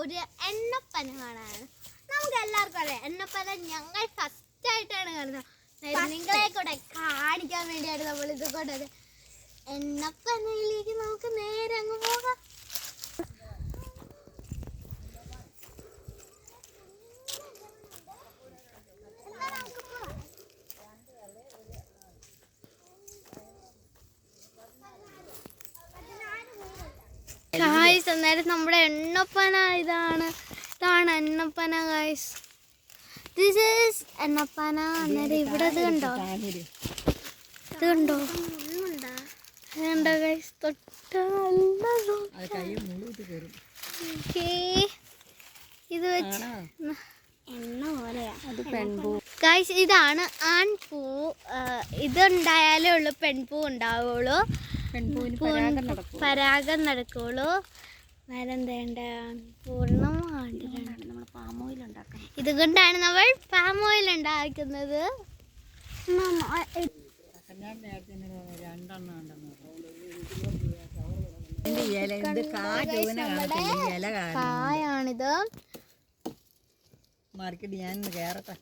ഒരു എണ്ണപ്പന കാണാനാണ്. നമുക്ക് എല്ലാവർക്കും അറിയാം എണ്ണപ്പന ഞങ്ങൾ ഫസ്റ്റ് ആയിട്ടാണ് കാണുന്നത്. നിങ്ങളെ കൂടെ കാണിക്കാൻ വേണ്ടിയാണ് നമ്മൾ ഇത് കൊണ്ടത്. എണ്ണപ്പനയിലേക്ക് നമുക്ക് നേരെ അങ്ങ് പോകാം. ഗായ്സ് അന്നേരം നമ്മുടെ എണ്ണപ്പന ഇതാണ് എണ്ണപ്പന ഗായ്സ്. ദിസ് ഈസ് എണ്ണപ്പന. അന്നേരം ഇവിടെ ഇത് കണ്ടോ ഗായ്സ് തൊട്ട് ഇത് വെച്ച് ഗായ്സ് ഇതാണ് ആൺപൂ. ഇതുണ്ടായാലേ ഉള്ളു പെൺപൂ ഉണ്ടാവുള്ളൂ, പരാഗം നടക്കുള്ളൂ. വേറെന്തേണ്ട പൂർണ്ണമായിട്ട് ഇതുകൊണ്ടാണ് നമ്മൾ പാം ഓയിൽ ഉണ്ടാക്കുന്നത്. കായാണിത്. മാർക്കറ്റ് ഞാൻ കേറട്ടെ.